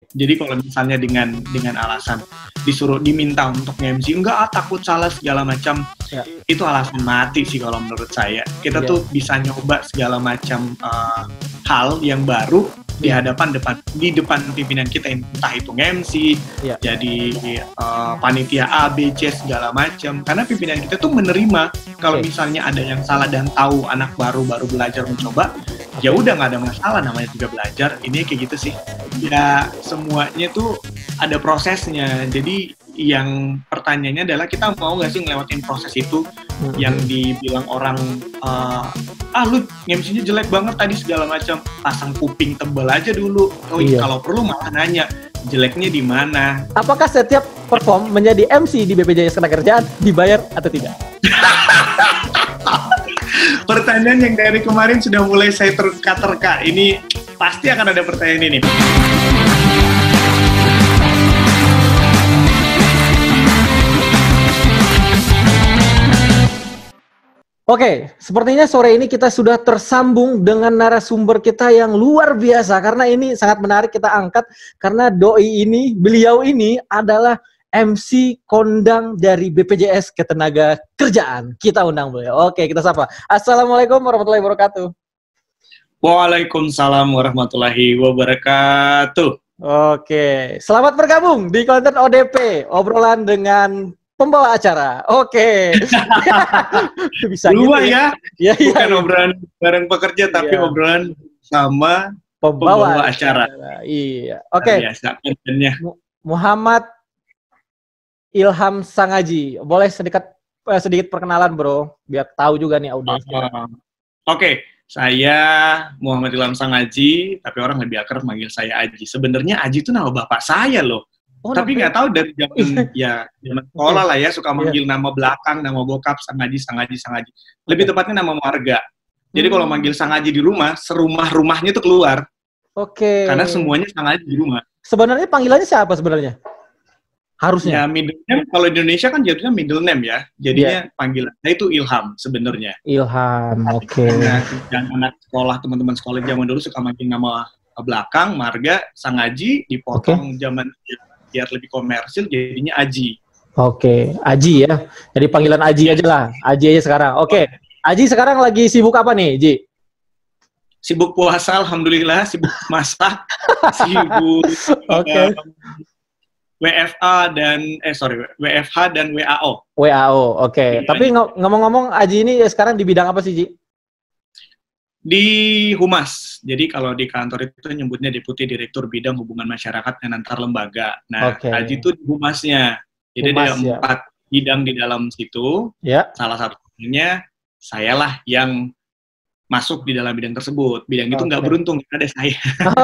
Jadi kalau misalnya dengan alasan diminta untuk nge-MC, enggak takut salah segala macam, itu alasan mati sih kalau menurut saya. Kita tuh bisa nyoba segala macam hal yang baru di depan pimpinan kita, entah itu nge-MC, jadi panitia A, B, C segala macam. Karena pimpinan kita tuh menerima kalau misalnya ada yang salah dan tahu anak baru belajar mencoba, ya udah nggak ada masalah, namanya juga belajar. Ini kayak gitu sih. Ya semuanya tuh ada prosesnya. Jadi yang pertanyaannya adalah kita mau nggak sih ngelewatin proses itu yang dibilang orang lu MC-nya jelek banget tadi segala macam, pasang kuping tebal aja dulu. Kalau perlu malah nanya jeleknya di mana. Apakah setiap perform menjadi MC di BPJS Ketenagakerjaan dibayar atau tidak? Pertanyaan yang dari kemarin sudah mulai saya terka-terka. Ini pasti akan ada pertanyaan ini. Oke, sepertinya sore ini kita sudah tersambung dengan narasumber kita yang luar biasa, karena ini sangat menarik kita angkat, karena beliau ini adalah MC kondang dari BPJS Ketenagakerjaan. Kita undang beliau. Oke, kita sapa. Assalamualaikum warahmatullahi wabarakatuh. Waalaikumsalam warahmatullahi wabarakatuh. Oke, selamat bergabung di konten ODP, obrolan dengan pembawa acara. Oke. Bisa luar gitu ya. Bukan obrolan bareng pekerja, tapi obrolan sama pembawa acara. Iya. Oke. Biasa kontennya. Muhammad Ilham Sangaji. Boleh sedikit perkenalan, Bro, biar tahu juga nih audiens. Oke. Saya Muhammad Ilham Sangaji, tapi orang lebih akrab manggil saya Aji. Sebenarnya Aji itu nama bapak saya loh. Tapi nggak tahu dari zaman sekolah lah ya, suka manggil nama belakang, nama bokap, Sangaji. Lebih tepatnya nama marga. Jadi kalau manggil Sangaji di rumah, serumah-rumahnya tuh keluar. Oke. Karena semuanya Sangaji di rumah. Sebenarnya panggilannya siapa sebenarnya? Harusnya. Ya middle name, kalau di Indonesia kan jadinya middle name ya. Jadinya panggilan saya itu Ilham sebenarnya. Ilham, oke. Dan anak sekolah, teman-teman sekolah zaman dulu suka manggil nama belakang, marga, Sangaji, dipotong zaman biar lebih komersil jadinya Aji. Oke, Aji ya. Jadi panggilan Aji aja lah. Aji aja sekarang. Oke. Aji sekarang lagi sibuk apa nih, Ji? Sibuk puasa, alhamdulillah. Sibuk masak. Sibuk WFH dan WAO. WAO, oke. Tapi ngomong-ngomong, Aji ini sekarang di bidang apa sih, Ji? Di Humas. Jadi kalau di kantor itu nyebutnya Deputi Direktur Bidang Hubungan Masyarakat dan Antar Lembaga. Nah, Aji itu di Humasnya. Jadi ada 4 bidang di dalam situ. Salah satunya sayalah yang masuk di dalam bidang tersebut. Bidang itu nggak beruntung, ada saya.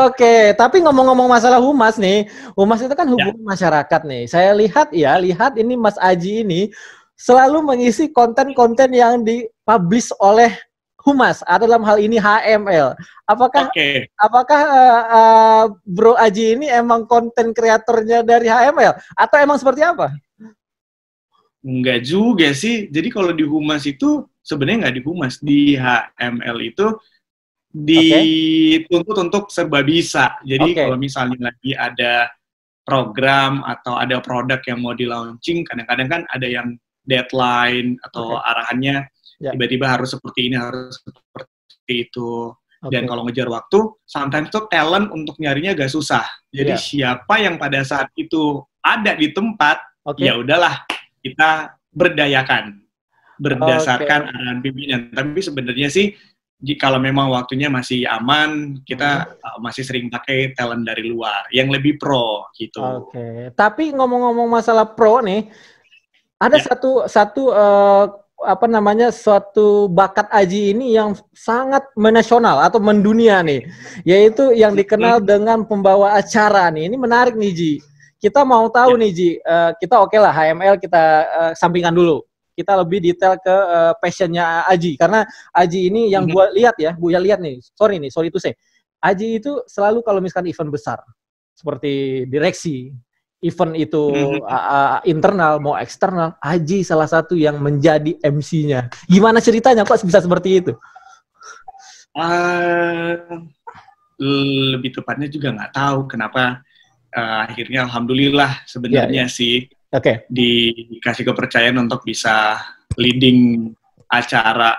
Oke, tapi ngomong-ngomong masalah Humas nih, Humas itu kan hubungan masyarakat nih. Saya lihat ini Mas Aji ini selalu mengisi konten-konten yang dipublish oleh Humas, atau dalam hal ini HML. Apakah Bro Aji ini emang konten kreatornya dari HML atau emang seperti apa? Enggak juga sih. Jadi kalau di Humas itu sebenarnya nggak di Humas, di HML itu dituntut untuk serba bisa. Jadi kalau misalnya lagi ada program atau ada produk yang mau di launching, kadang-kadang kan ada yang deadline atau arahannya tiba-tiba harus seperti ini, harus seperti itu. Dan kalau ngejar waktu, sometimes tuh talent untuk nyarinya agak susah. Jadi siapa yang pada saat itu ada di tempat, ya udahlah kita berdayakan berdasarkan arahan pimpinan. Tapi sebenarnya sih kalau memang waktunya masih aman, kita masih sering pakai talent dari luar yang lebih pro gitu. Tapi ngomong-ngomong masalah pro nih, ada suatu bakat Aji ini yang sangat menasional atau mendunia nih, yaitu yang dikenal dengan pembawa acara nih. Ini menarik nih, Ji. Kita mau tahu nih, Ji. Kita lah HML kita sampingkan dulu. Kita lebih detail ke passionnya Aji, karena Aji ini yang Bu lihat nih. Sorry itu Aji itu selalu kalau misalkan event besar seperti direksi, event itu internal mau eksternal, Aji salah satu yang menjadi MC-nya. Gimana ceritanya kok bisa seperti itu? Lebih tepatnya juga nggak tahu kenapa akhirnya alhamdulillah sebenarnya sih dikasih kepercayaan untuk bisa leading acara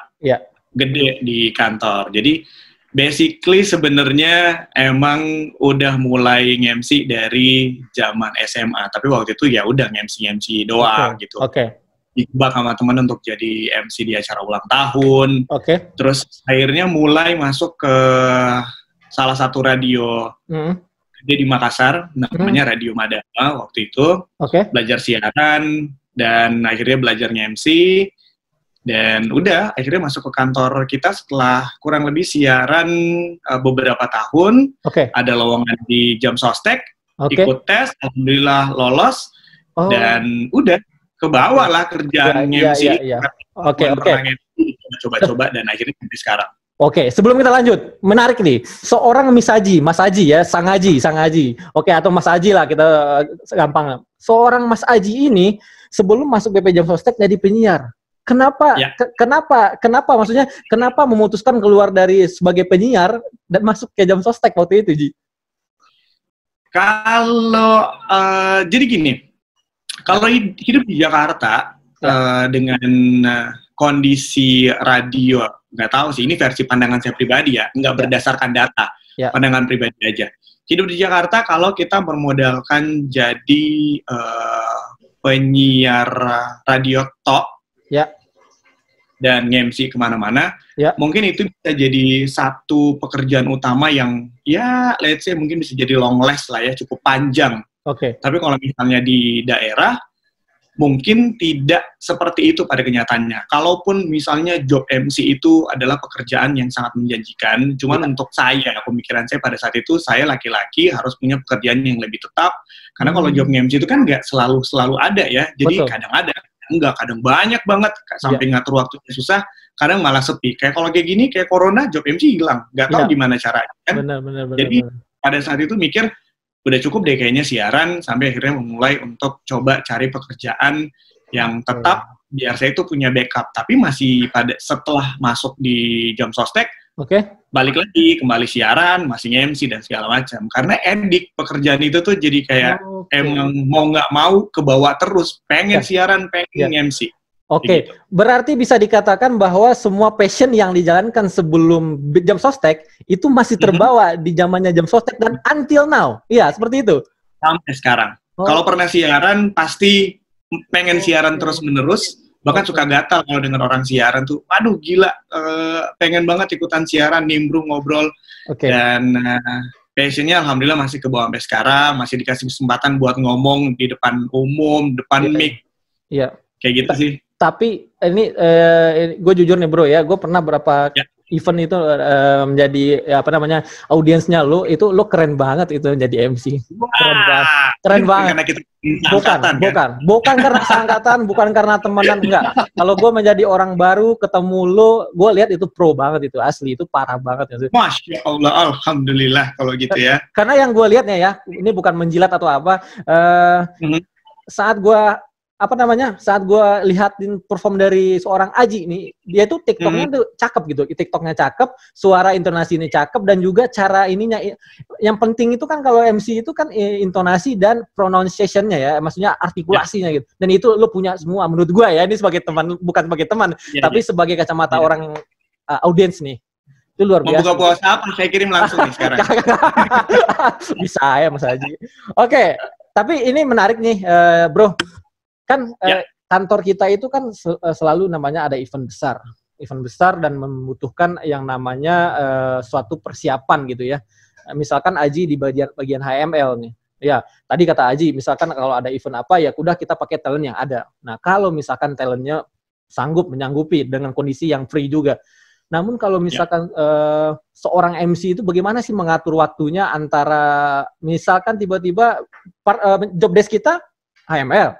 gede di kantor. Jadi basically sebenarnya emang udah mulai nge-MC dari zaman SMA, tapi waktu itu ya udah nge-MC doang gitu. Dijebak sama teman untuk jadi MC di acara ulang tahun. Terus akhirnya mulai masuk ke salah satu radio gede di Makassar, namanya Radio Madama waktu itu. Belajar siaran dan akhirnya belajar nge-MC. Dan udah akhirnya masuk ke kantor kita setelah kurang lebih siaran beberapa tahun. Ada lowongan di Jam Sostek, ikut tes, alhamdulillah lolos. Dan udah kebawa lah kerjaan MC. Coba-coba dan akhirnya sampai sekarang. Sebelum kita lanjut, menarik nih. Seorang Mas Aji ya, Sang Aji. Atau Mas Aji lah kita gampang. Seorang Mas Aji ini sebelum masuk BP Jam Sostek jadi penyiar. Kenapa maksudnya kenapa memutuskan keluar dari sebagai penyiar dan masuk ke Jam Sostek waktu itu, Ji? Kalau jadi gini, kalau hidup di Jakarta dengan kondisi radio, nggak tahu sih, ini versi pandangan saya pribadi ya, nggak berdasarkan data, pandangan pribadi aja. Hidup di Jakarta kalau kita bermodalkan jadi penyiar radio talk dan nge-MC kemana-mana, mungkin itu bisa jadi satu pekerjaan utama yang ya let's say mungkin bisa jadi long last lah ya, cukup panjang. Tapi kalau misalnya di daerah, mungkin tidak seperti itu pada kenyataannya. Kalaupun misalnya job MC itu adalah pekerjaan yang sangat menjanjikan, cuman untuk saya, pemikiran saya pada saat itu, saya laki-laki harus punya pekerjaan yang lebih tetap, karena kalau job MC itu kan nggak selalu ada ya, jadi kadang ada, kadang banyak banget, sampai ngatur waktunya susah, kadang malah sepi. Kayak kalau kayak gini, kayak corona, job MC hilang, nggak tahu gimana caranya. Kan? Jadi pada saat itu mikir, udah cukup deh kayaknya siaran, sampai akhirnya memulai untuk coba cari pekerjaan yang tetap, biar saya itu punya backup. Tapi masih setelah masuk di Jam Sostek, balik lagi, kembali siaran, masih MC dan segala macam. Karena edik pekerjaan itu tuh jadi kayak emang mau nggak mau kebawa terus, pengen siaran, pengen MC. Gitu. Berarti bisa dikatakan bahwa semua passion yang dijalankan sebelum Jam Sostek itu masih terbawa di zamannya Jam Sostek dan until now. Iya, seperti itu. Sampai sekarang. Kalau pernah siaran, pasti pengen siaran terus-menerus. Bahkan suka gatal kalau dengar orang siaran tuh. Aduh, gila. Pengen banget ikutan siaran, nimbrung, ngobrol. Dan passionnya alhamdulillah masih kebawa sampai sekarang. Masih dikasih kesempatan buat ngomong di depan umum, depan mic. Kayak gitu sih. Tapi ini gue jujur nih bro ya, gue pernah berapa event itu menjadi audiensnya lo, itu lo keren banget itu jadi MC. Keren banget. Bukan karena seangkatan, bukan karena temenan, enggak. Kalau gue menjadi orang baru ketemu lo, gue lihat itu pro banget itu, asli itu parah banget. Masya Allah, alhamdulillah kalau gitu ya. Karena yang gue lihatnya ya, ini bukan menjilat atau apa. Saat gue lihatin perform dari seorang Aji nih, dia tuh TikToknya tuh cakep gitu, TikToknya cakep, suara intonasi ini cakep, dan juga cara ininya, yang penting itu kan kalau MC itu kan intonasi dan pronunciation-nya ya, maksudnya artikulasinya gitu, dan itu lo punya semua menurut gue ya, ini sebagai teman, bukan sebagai teman, tapi sebagai kacamata orang audiens nih, itu luar biasa. Mau buka puasa apa? Saya kirim langsung nih sekarang. Bisa ya Mas Aji. Oke, tapi ini menarik nih bro. Kan kantor kita itu kan selalu namanya ada event besar dan membutuhkan yang namanya suatu persiapan gitu ya. Misalkan Aji di bagian HML nih. Ya, tadi kata Aji, misalkan kalau ada event apa ya udah kita pakai talent yang ada. Nah, kalau misalkan talentnya sanggup menyanggupi dengan kondisi yang free juga. Namun kalau misalkan seorang MC itu bagaimana sih mengatur waktunya antara misalkan tiba-tiba job desk kita HML,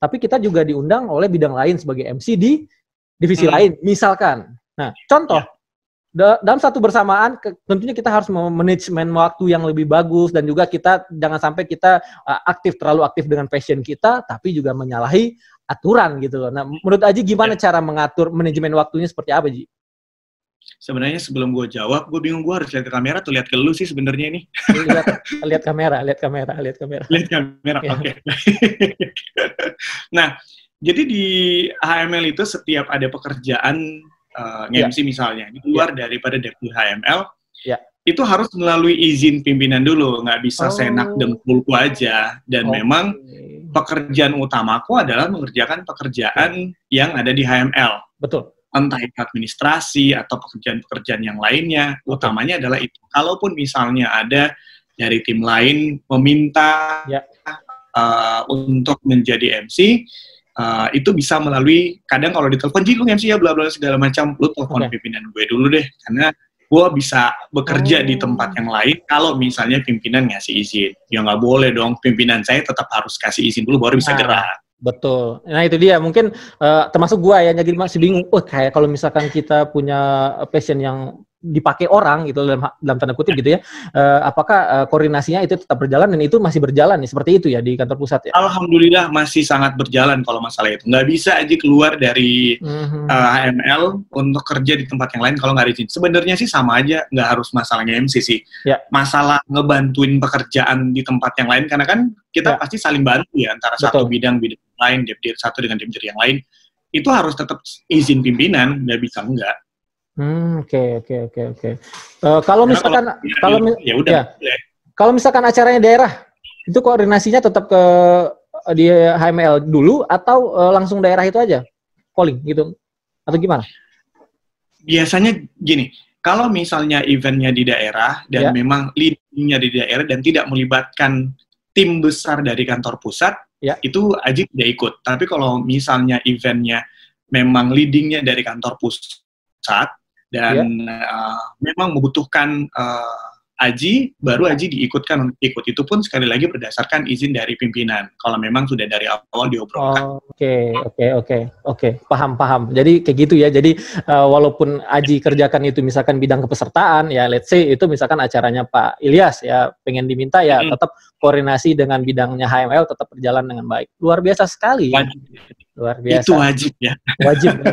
tapi kita juga diundang oleh bidang lain sebagai MC di divisi lain, misalkan. Nah, contoh, dalam satu bersamaan, tentunya kita harus manajemen waktu yang lebih bagus, dan juga kita jangan sampai kita terlalu aktif dengan passion kita, tapi juga menyalahi aturan gitu loh. Nah, menurut Aji gimana cara mengatur manajemen waktunya seperti apa, Ji? Sebenarnya sebelum gue jawab, gue bingung gue harus lihat ke kamera atau lihat ke lu sih sebenarnya ini. Lihat kamera. Lihat kamera, Ya. oke. Nah, jadi di HML itu setiap ada pekerjaan nge-MC misalnya, di luar daripada deputi HML, itu harus melalui izin pimpinan dulu, nggak bisa senak dengkulku aja. Dan memang pekerjaan utamaku adalah mengerjakan pekerjaan yang ada di HML. Betul. Entah itu administrasi atau pekerjaan-pekerjaan yang lainnya, utamanya adalah itu. Kalaupun misalnya ada dari tim lain meminta untuk menjadi MC, itu bisa melalui, kadang kalau ditelepon, Ji lu MC ya, bla bla segala macam, lu telepon pimpinan gue dulu deh, karena gue bisa bekerja di tempat yang lain kalau misalnya pimpinan ngasih izin. Ya nggak boleh dong, pimpinan saya tetap harus kasih izin dulu baru bisa gerak. Betul. Nah itu dia, mungkin termasuk gua ya, jadi masih bingung. Kayak kalau misalkan kita punya passion yang dipakai orang gitu dalam tanda kutip gitu ya, apakah koordinasinya itu tetap berjalan dan itu masih berjalan nih seperti itu ya di kantor pusat ya? Alhamdulillah masih sangat berjalan kalau masalah itu. Nggak bisa aja keluar dari HML untuk kerja di tempat yang lain kalau nggak izin. Sebenarnya sih sama aja, nggak harus masalahnya MC sih. Masalah ngebantuin pekerjaan di tempat yang lain, karena kan kita pasti saling bantu ya antara satu bidang lain, deputi satu dengan deputi yang lain, itu harus tetap izin pimpinan, nggak bisa enggak. Oke. Kalau misalkan kalau misalkan acaranya daerah, itu koordinasinya tetap ke di HML dulu atau langsung daerah itu aja calling gitu atau gimana? Biasanya gini, kalau misalnya eventnya di daerah dan memang leadingnya di daerah dan tidak melibatkan tim besar dari kantor pusat, itu Aji tidak ikut. Tapi kalau misalnya eventnya memang leadingnya dari kantor pusat dan memang membutuhkan Aji, baru Aji diikutkan untuk ikut. Itu pun sekali lagi berdasarkan izin dari pimpinan. Kalau memang sudah dari awal diobrolkan. Oke. Paham. Jadi kayak gitu ya. Jadi walaupun Aji kerjakan itu misalkan bidang kepesertaan, ya let's say itu misalkan acaranya Pak Ilyas ya, pengen diminta ya tetap koordinasi dengan bidangnya HML tetap berjalan dengan baik. Luar biasa sekali. Luar biasa. Itu wajib ya. Wajib.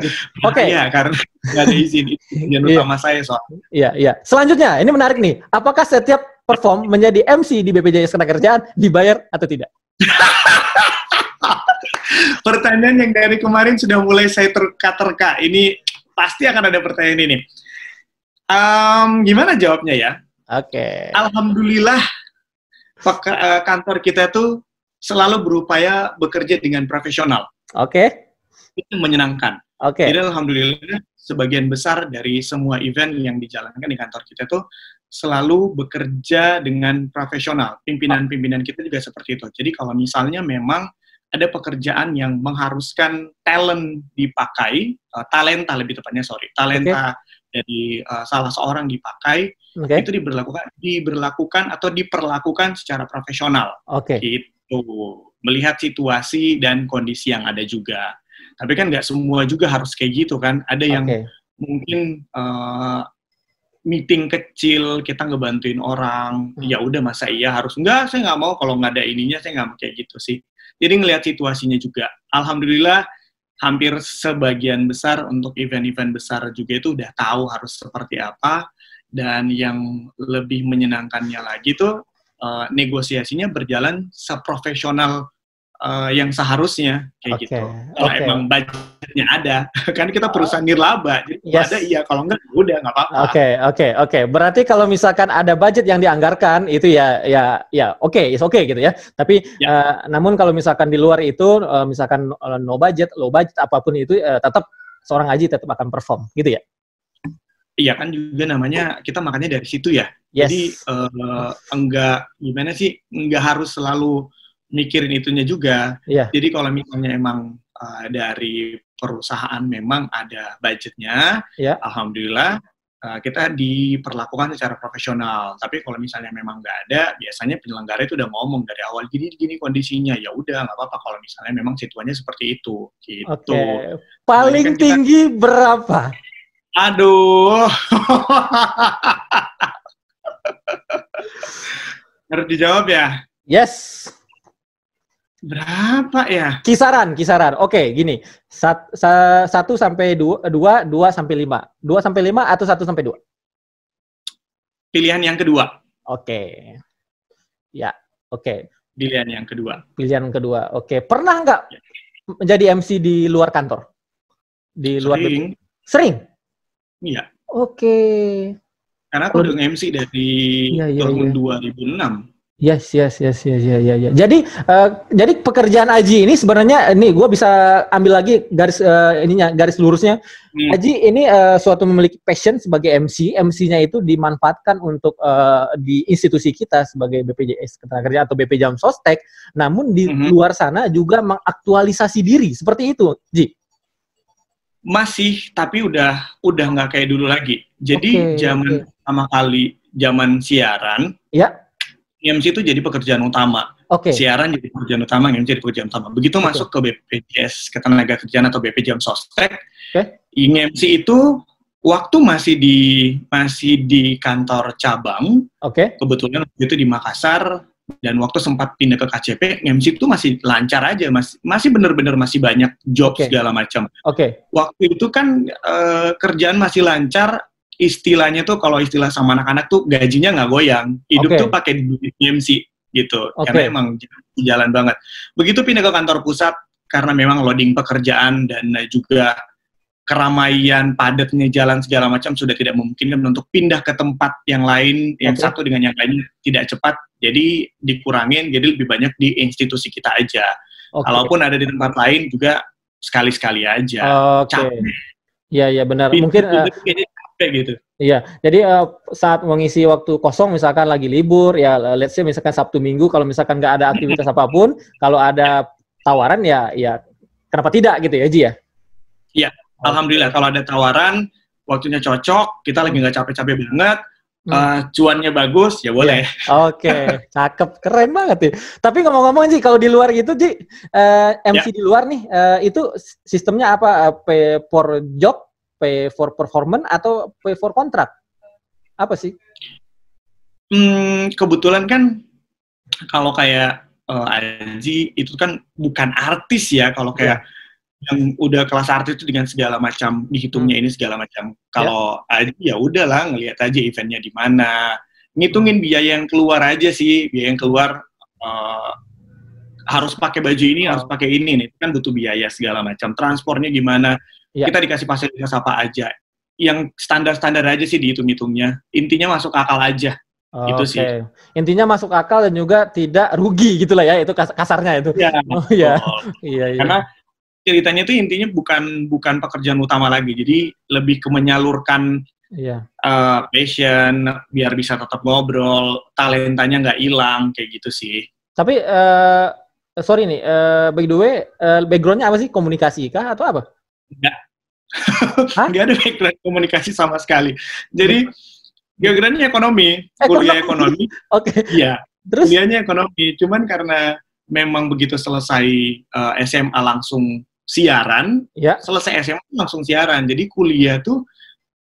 Oke. Iya, karena nggak ada izin. Izin utama saya soalnya. Iya. Selanjutnya, ini menarik nih. Apakah setiap perform menjadi MC di BPJS Ketenagakerjaan dibayar atau tidak? Pertanyaan yang dari kemarin sudah mulai saya terka-terka. Ini pasti akan ada pertanyaan ini. Gimana jawabnya ya? Oke. Alhamdulillah kantor kita tuh selalu berupaya bekerja dengan profesional. Itu menyenangkan. Jadi alhamdulillah sebagian besar dari semua event yang dijalankan di kantor kita tuh selalu bekerja dengan profesional. Pimpinan-pimpinan kita juga seperti itu. Jadi kalau misalnya memang ada pekerjaan yang mengharuskan talent dipakai, talenta lebih tepatnya, talenta dari salah seorang dipakai, itu diberlakukan atau diperlakukan secara profesional. Gitu. Melihat situasi dan kondisi yang ada juga. Tapi kan nggak semua juga harus kayak gitu kan. Ada yang mungkin meeting kecil kita ngebantuin orang, ya udah masa iya harus enggak, saya nggak mau kalau nggak ada ininya, saya nggak mau kayak gitu sih. Jadi ngelihat situasinya juga. Alhamdulillah hampir sebagian besar untuk event-event besar juga itu udah tahu harus seperti apa, dan yang lebih menyenangkannya lagi tuh negosiasinya berjalan seprofesional yang seharusnya kayak gitu. Kalau emang budgetnya ada, kan kita perusahaan nirlaba, jadi ada iya, kalau enggak udah nggak apa-apa. Oke. Berarti kalau misalkan ada budget yang dianggarkan itu ya oke gitu ya. Tapi namun kalau misalkan di luar itu misalkan no budget, low budget apapun itu tetap seorang Aji tetap akan perform gitu ya. Iya kan juga namanya kita makannya dari situ ya. Jadi enggak gimana sih, enggak harus selalu mikirin itunya juga. Jadi kalau misalnya emang dari perusahaan memang ada budgetnya, alhamdulillah kita diperlakukan secara profesional. Tapi kalau misalnya memang nggak ada, biasanya penyelenggara itu udah ngomong dari awal gini kondisinya, ya udah nggak apa-apa kalau misalnya memang situasinya seperti itu. Gitu. Paling tinggi berapa? Aduh. Harus dijawab ya? Yes. Berapa ya? Kisaran. Oke, gini. 1 sampai 2, 2 sampai 5. 2 sampai 5 atau 1 sampai 2? Pilihan yang kedua. Oke. Ya, oke. Pilihan yang kedua. Pilihan kedua. Oke. Pernah nggak menjadi MC di luar kantor? Di luar Sering. Sering? Iya. Oke. Karena aku udah MC dari tahun 2006. Yes. Jadi pekerjaan Aji ini sebenarnya ini gue bisa ambil lagi garis lurusnya. Aji ini suatu memiliki passion sebagai MC. MC-nya itu dimanfaatkan untuk di institusi kita sebagai BPJS Ketenagakerjaan atau BP Jam Sostek. Namun di luar sana juga mengaktualisasi diri. Seperti itu, Ji. Masih, tapi udah nggak kayak dulu lagi. Jadi pertama kali zaman siaran. Ya. MC itu jadi pekerjaan utama. Siaran jadi pekerjaan utama, MC jadi pekerjaan utama. Begitu masuk ke BPJS Ketenagakerjaan atau BP Jam Sostek, MC itu waktu masih di kantor cabang. Kebetulan waktu itu di Makassar, dan waktu sempat pindah ke KCP, MC itu masih lancar aja, masih bener-bener masih banyak job segala macam. Waktu itu kan kerjaan masih lancar. Istilahnya tuh kalau istilah sama anak-anak tuh gajinya nggak goyang, hidup tuh pakai duit MC gitu, karena emang jalan banget. Begitu pindah ke kantor pusat, karena memang loading pekerjaan dan juga keramaian padatnya jalan segala macam sudah tidak memungkinkan untuk pindah ke tempat yang lain, yang satu dengan yang lain tidak cepat, jadi dikurangin, jadi lebih banyak di institusi kita aja. Kalaupun ada di tempat lain juga sekali-sekali aja. Capek. Iya benar. Mungkin gitu. Iya, jadi saat mengisi waktu kosong, misalkan lagi libur, ya let's say misalkan Sabtu Minggu, kalau misalkan nggak ada aktivitas apapun, kalau ada tawaran ya kenapa tidak gitu ya, Ji ya? Iya, alhamdulillah kalau ada tawaran, waktunya cocok, kita lagi nggak capek-capek banget, cuannya bagus, ya boleh. Oke, cakep, keren banget ya. Tapi ngomong-ngomong Ji, kalau di luar gitu Ji, MC di luar nih, itu sistemnya apa? Pay for job? Pay for performance atau pay for kontrak? Apa sih? Kebetulan kan kalau kayak Aji itu kan bukan artis ya, kalau kayak yang udah kelas artis itu dengan segala macam dihitungnya ini segala macam. Kalau Aji ya udahlah ngelihat aja eventnya di mana, ngitungin biaya yang keluar aja sih, biaya yang keluar harus pakai baju ini, harus pakai ini nih, kan butuh biaya segala macam. Transportnya gimana? Kita dikasih fasilitas apa aja, yang standar-standar aja sih dihitung-hitungnya. Intinya masuk akal aja, gitu sih. Intinya masuk akal dan juga tidak rugi gitulah ya, itu kasarnya itu. Iya. Karena ceritanya itu intinya bukan pekerjaan utama lagi, jadi lebih ke menyalurkan passion, biar bisa tetap ngobrol, talentanya nggak hilang, kayak gitu sih. Tapi sorry nih, by the way, background-nya apa sih? Komunikasi kah atau apa? Enggak. Nggak ada background komunikasi sama sekali. Jadi, background-nya ekonomi, kuliah ekonomi. Iya, kuliahnya ekonomi. Cuman karena memang begitu selesai SMA langsung siaran, selesai SMA langsung siaran. Jadi kuliah tuh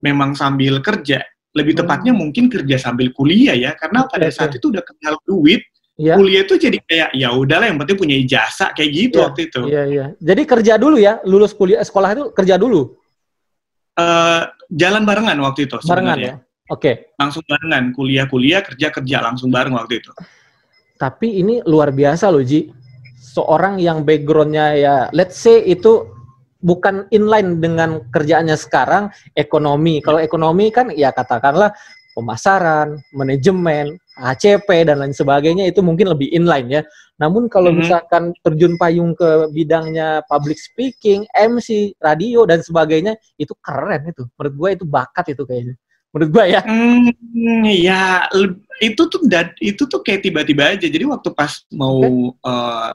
memang sambil kerja. Lebih tepatnya mungkin kerja sambil kuliah ya, karena pada saat itu udah kenal duit. Kuliah itu jadi kayak ya udahlah, yang penting punya ijazah kayak gitu waktu itu. Jadi kerja dulu ya, lulus kuliah sekolah itu kerja dulu. Jalan barengan waktu itu sebenarnya. Barengan ya. Langsung barengan, kuliah kerja langsung bareng waktu itu. Tapi ini luar biasa loh Ji. Seorang yang background-nya ya let's say itu bukan inline dengan kerjaannya sekarang, ekonomi. Kalau ekonomi kan ya katakanlah pemasaran, manajemen, HCP, dan lain sebagainya itu mungkin lebih inline ya. Namun kalau misalkan terjun payung ke bidangnya public speaking, MC, radio, dan sebagainya, itu keren itu. Menurut gue itu bakat itu kayaknya. Menurut gue ya. Ya, itu tuh kayak tiba-tiba aja. Jadi waktu pas mau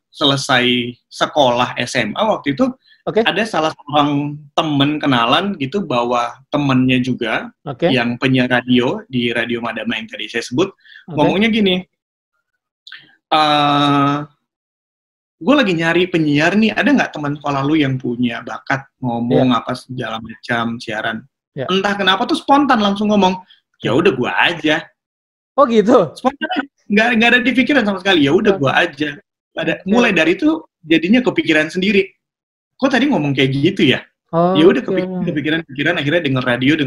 selesai sekolah SMA waktu itu, ada salah seorang temen kenalan gitu, bawa temennya juga yang penyiar radio di Radio Madama yang tadi saya sebut, ngomongnya gini, gue lagi nyari penyiar nih, ada nggak teman sekolah lu yang punya bakat ngomong apa segala macam siaran? Entah kenapa tuh spontan langsung ngomong, ya udah gue aja. Oh gitu? Spontan, nggak ada di pikiran sama sekali, ya udah gue aja. Mulai dari itu jadinya kepikiran sendiri. Kok tadi ngomong kayak gitu ya? Ya udah kepikiran akhirnya dengar radio,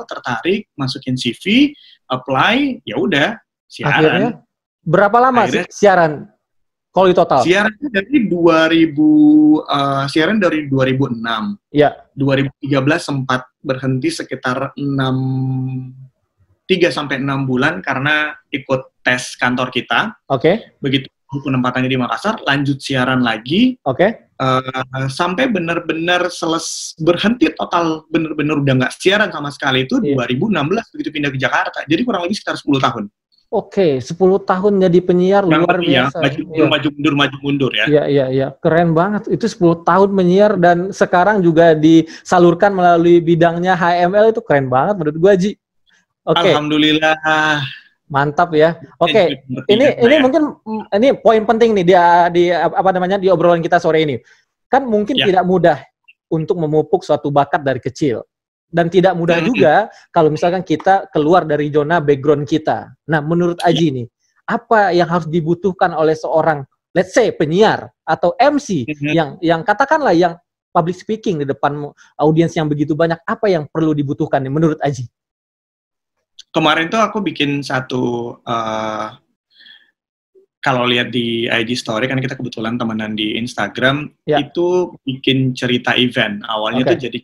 tertarik, masukin CV, apply, ya udah siaran. Akhirnya berapa lama sih siaran? Kalau di total? Siaran dari 2006. Ya. 2013 sempat berhenti sekitar 3 sampai 6 bulan karena ikut tes kantor kita. Oke. Begitu penempatannya di Makassar, lanjut siaran lagi. Oke. Sampai benar-benar berhenti total, benar-benar udah nggak siaran sama sekali itu 2016 begitu pindah ke Jakarta. Jadi kurang lebih sekitar 10 tahun. Oke, 10 tahun jadi penyiar luar biasa. Maju mundur ya. Iya. Keren banget. Itu 10 tahun menyiar dan sekarang juga disalurkan melalui bidangnya HML, itu keren banget menurut gua, Ji. Oke. Alhamdulillah. Mantap ya. Oke. Ini mungkin ini poin penting nih di obrolan kita sore ini. Kan mungkin tidak mudah untuk memupuk suatu bakat dari kecil. Dan tidak mudah juga kalau misalkan kita keluar dari zona background kita. Nah, menurut Aji nih, apa yang harus dibutuhkan oleh seorang, let's say, penyiar atau MC yang katakanlah yang public speaking di depan audiens yang begitu banyak, apa yang perlu dibutuhkan nih menurut Aji? Kemarin tuh aku bikin satu, kalau lihat di IG story kan kita kebetulan temenan di Instagram, itu bikin cerita event. Awalnya tuh jadi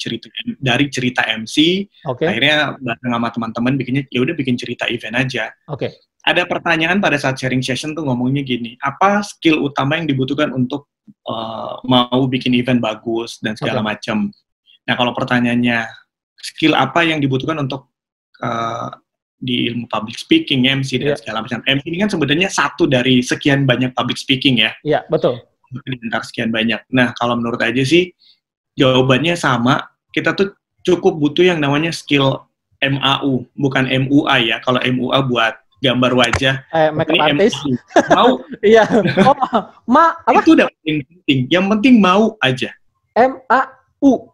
cerita MC, akhirnya bareng sama teman-teman bikinnya ya udah bikin cerita event aja. Ada pertanyaan pada saat sharing session tuh ngomongnya gini, apa skill utama yang dibutuhkan untuk mau bikin event bagus dan segala macam. Nah, kalau pertanyaannya skill apa yang dibutuhkan untuk di ilmu public speaking, MC dan segala macam. MC ini kan sebenarnya satu dari sekian banyak public speaking ya. Iya, betul. Di antara sekian banyak. Nah, kalau menurut aja sih jawabannya sama. Kita tuh cukup butuh yang namanya skill MAU, bukan MUA ya. Kalau MUA buat gambar wajah. Makeup artist. Mau. Iya. Apa? Itu udah paling penting. Yang penting mau aja. MAU.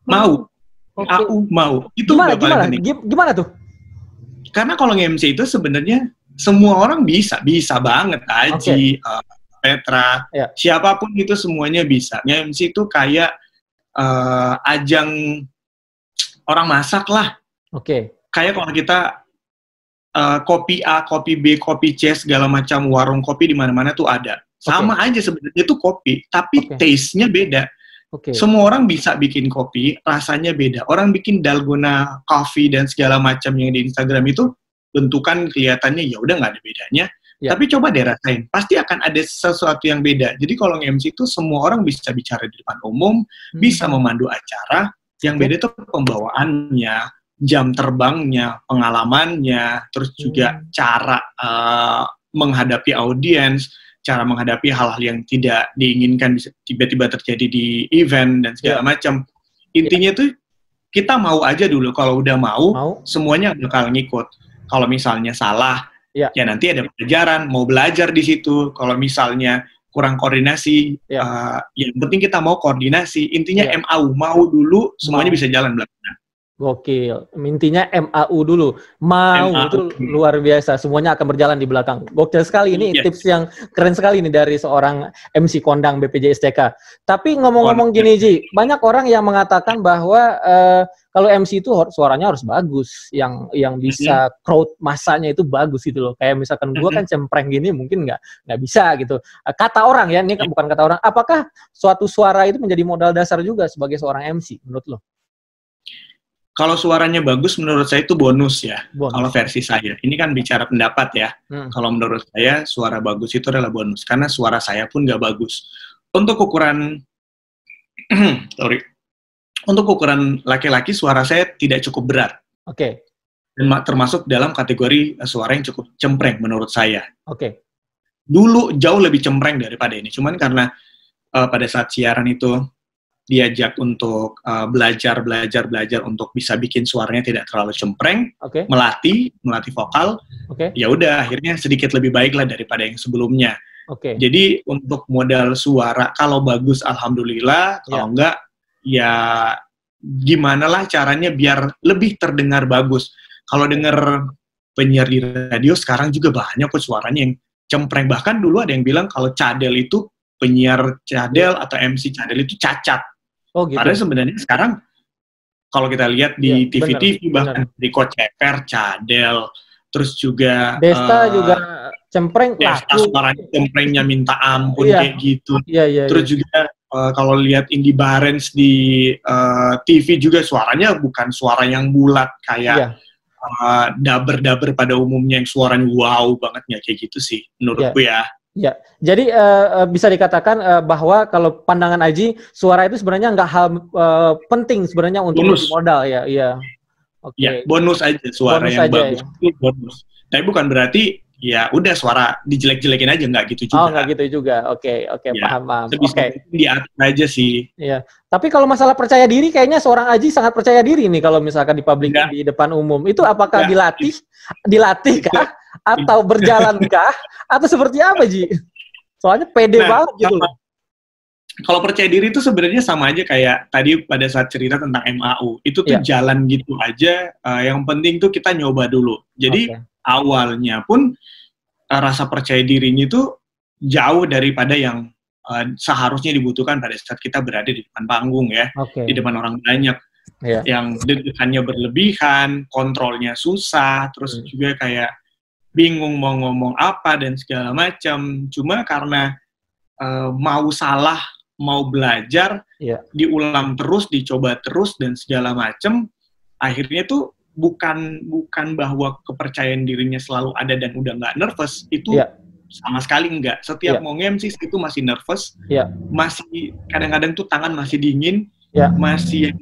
Mau. MAU mau. Itu Gimana tuh? Karena kalau nge-MC itu sebenarnya semua orang bisa banget. Aji, Petra, siapapun itu semuanya bisa. Nge-MC itu kayak ajang orang masak lah. Kayak kalau kita kopi A, kopi B, kopi C, segala macam warung kopi di mana-mana tuh ada. Sama aja sebenarnya itu kopi, tapi taste-nya beda. Semua orang bisa bikin kopi, rasanya beda. Orang bikin dalgona coffee dan segala macam yang di Instagram itu bentukan kelihatannya ya udah nggak ada bedanya. Tapi coba deh rasain, pasti akan ada sesuatu yang beda. Jadi kalau nge-MC itu semua orang bisa bicara di depan umum, bisa memandu acara. Yang beda itu pembawaannya, jam terbangnya, pengalamannya, terus juga cara menghadapi audiens, cara menghadapi hal-hal yang tidak diinginkan bisa tiba-tiba terjadi di event dan segala macam. Intinya tuh kita mau aja dulu. Kalau udah mau, semuanya bakal ngikut. Kalau misalnya salah, ya nanti ada pelajaran. Mau belajar di situ. Kalau misalnya kurang koordinasi, yang penting kita mau koordinasi. Intinya mau dulu, semuanya bisa jalan belakangan. Gokil. Intinya MAU dulu. Itu luar biasa. Semuanya akan berjalan di belakang. Gokil sekali. Ini tips yang keren sekali nih dari seorang MC kondang BPJ STK. Tapi ngomong-ngomong gini, Ji. Banyak orang yang mengatakan bahwa kalau MC itu suaranya harus bagus. Yang bisa crowd masanya itu bagus gitu loh. Kayak misalkan gue kan cempreng gini mungkin nggak bisa gitu. Kata orang ya, ini kan bukan kata orang. Apakah suatu suara itu menjadi modal dasar juga sebagai seorang MC menurut lo? Kalau suaranya bagus, menurut saya itu bonus ya. Kalau versi saya, ini kan bicara pendapat ya. Kalau menurut saya, suara bagus itu adalah bonus. Karena suara saya pun nggak bagus. Untuk ukuran, untuk ukuran laki-laki, suara saya tidak cukup berat. Dan termasuk dalam kategori suara yang cukup cempreng menurut saya. Dulu jauh lebih cempreng daripada ini. Cuman karena pada saat siaran itu, diajak untuk belajar untuk bisa bikin suaranya tidak terlalu cempreng, melatih vokal, ya udah akhirnya sedikit lebih baik lah daripada yang sebelumnya. Jadi untuk modal suara kalau bagus alhamdulillah, kalau enggak ya gimana lah caranya biar lebih terdengar bagus. Kalau denger penyiar di radio sekarang juga banyak kok suaranya yang cempreng. Bahkan dulu ada yang bilang kalau cadel itu, penyiar cadel atau MC cadel itu cacat. Oh gitu. Padahal sebenarnya sekarang kalau kita lihat di TV-TV bahkan di Coach Ever cadel, terus juga Desta juga cempreng. Desta suaranya cemprengnya minta ampun kayak gitu. Terus juga kalau lihat Indy Barens di TV juga suaranya bukan suara yang bulat kayak daber-daber pada umumnya yang suaranya wow banget, ya kayak gitu sih menurutku ya. Ya, jadi bisa dikatakan bahwa kalau pandangan Aji, suara itu sebenarnya nggak hal penting sebenarnya untuk modal ya. Iya. Oke. Ya, bonus aja suara bonus yang aja, bagus itu bonus. Tapi bukan berarti ya udah suara dijelek-jelekin aja, nggak gitu juga. Oh, nggak gitu juga. Oke, paham. Oke. Diatur aja sih. Iya. Tapi kalau masalah percaya diri, kayaknya seorang Aji sangat percaya diri nih kalau misalkan di publik di depan umum. Itu apakah dilatih kah? Atau berjalan kah? Atau seperti apa, Ji? Soalnya pede banget gitu. Kalau percaya diri itu sebenarnya sama aja kayak tadi pada saat cerita tentang MAU. Itu tuh jalan gitu aja. Yang penting tuh kita nyoba dulu. Jadi awalnya pun rasa percaya dirinya itu jauh daripada yang seharusnya dibutuhkan pada saat kita berada di depan panggung ya. Di depan orang banyak. Yang deg-degannya berlebihan, kontrolnya susah, terus juga kayak bingung mau ngomong apa dan segala macam. Cuma karena mau salah, mau belajar, diulang terus, dicoba terus dan segala macam, akhirnya tuh bukan bahwa kepercayaan dirinya selalu ada dan udah nggak nervous, itu sama sekali nggak. Setiap mau nge-MC itu masih nervous, masih kadang-kadang tuh tangan masih dingin, masih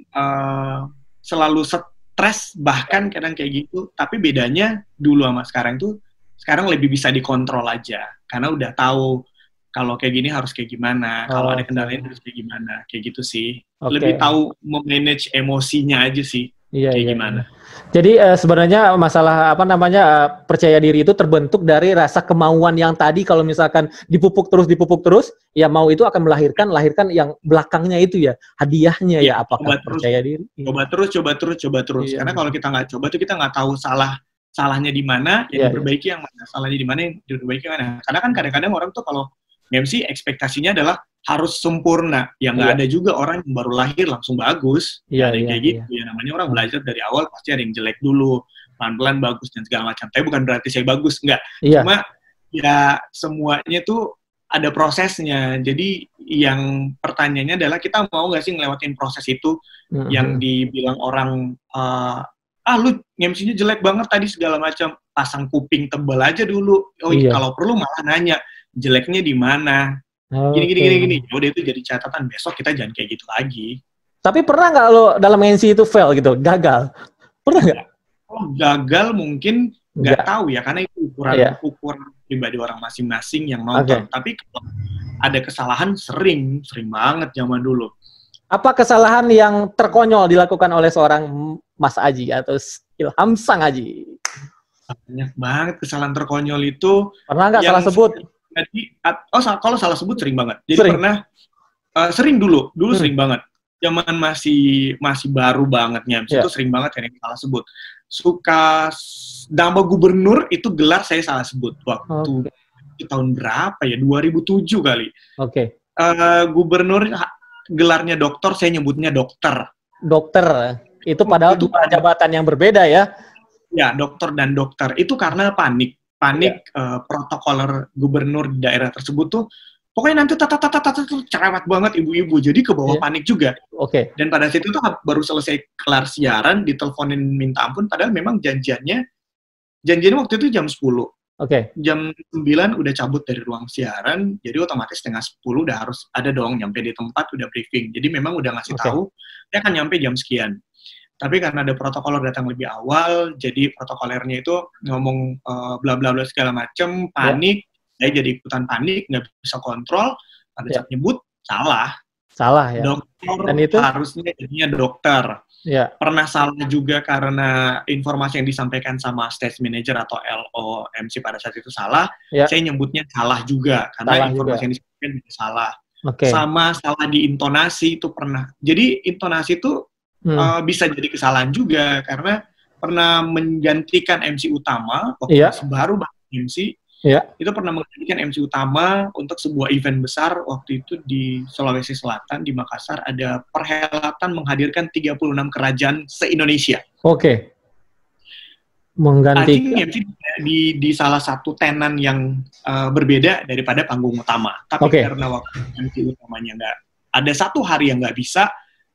selalu stres, bahkan kadang kayak gitu. Tapi bedanya dulu sama sekarang lebih bisa dikontrol aja, karena udah tahu kalau kayak gini harus kayak gimana, kalau ada kendalanya harus kayak gimana, kayak gitu sih. Lebih tahu memanage emosinya aja sih, gimana. Jadi sebenarnya masalah percaya diri itu terbentuk dari rasa kemauan yang tadi, kalau misalkan dipupuk terus, ya mau itu akan melahirkan yang belakangnya itu ya, hadiahnya ya, apakah percaya diri. Coba terus. Karena kalau kita nggak coba tuh kita nggak tahu salahnya di mana, yang diperbaiki yang mana, salahnya di mana, yang diperbaiki yang mana. Karena kan kadang-kadang orang tuh kalau MC ekspektasinya adalah harus sempurna. Ya nggak ada juga orang yang baru lahir langsung bagus. Kayak gitu. Ya namanya orang belajar dari awal pasti ada yang jelek dulu, pelan-pelan bagus dan segala macam. Tapi bukan berarti saya bagus, enggak. Cuma ya semuanya tuh ada prosesnya. Jadi yang pertanyaannya adalah kita mau nggak sih ngelewatin proses itu yang dibilang orang lu MC-nya jelek banget tadi segala macam, pasang kuping tebal aja dulu. Kalau perlu malah nanya jeleknya di mana, gini. Udah itu jadi catatan, besok kita jangan kayak gitu lagi. Tapi pernah nggak lo dalam MC itu fail gitu, gagal? Pernah nggak? Oh, gagal mungkin nggak tahu ya, karena itu ukuran pribadi orang masing-masing yang nonton. Tapi kalau ada kesalahan sering banget zaman dulu. Apa kesalahan yang terkonyol dilakukan oleh seorang Mas Aji atau Ilham Sang Aji? Banyak banget kesalahan terkonyol itu. Pernah nggak salah sebut? Kalau salah sebut sering banget. Jadi pernah sering dulu sering banget. Zaman masih baru bangetnya, itu sering banget yang salah sebut. Suka nama gubernur itu gelar saya salah sebut waktu tahun berapa ya? 2007 kali. Gubernur gelarnya doktor, saya nyebutnya dokter. Dokter. Itu padahal dua jabatan yang berbeda ya. Ya, dokter dan dokter. Itu karena panik protokoler gubernur di daerah tersebut tuh pokoknya nanti cerewet banget ibu-ibu, jadi ke bawah panik juga. Dan pada saat itu tuh baru selesai kelar siaran, diteleponin minta ampun, padahal memang janjiannya waktu itu jam 10. Jam 9 udah cabut dari ruang siaran, jadi otomatis setengah 10 udah harus ada dong nyampe di tempat, udah briefing. Jadi memang udah ngasih tahu dia akan nyampe jam sekian. Tapi karena ada protokoler datang lebih awal, jadi protokolernya itu ngomong bla bla bla segala macem, panik, saya jadi ikutan panik, nggak bisa kontrol, pada saat nyebut salah ya. Dokter dan itu harusnya jadinya dokter. Pernah salah juga karena informasi yang disampaikan sama stage manager atau LO MC pada saat itu salah, saya nyebutnya salah juga karena informasi yang disampaikan salah. Sama salah di intonasi itu pernah. Jadi intonasi itu bisa jadi kesalahan juga karena pernah menggantikan MC utama waktu masih baru MC, itu pernah menggantikan MC utama untuk sebuah event besar waktu itu di Sulawesi Selatan, di Makassar, ada perhelatan menghadirkan 36 kerajaan se-Indonesia. Oke. Menggantikan MC di salah satu tenan yang berbeda daripada panggung utama. Tapi karena waktu MC utamanya nggak, ada satu hari yang nggak bisa,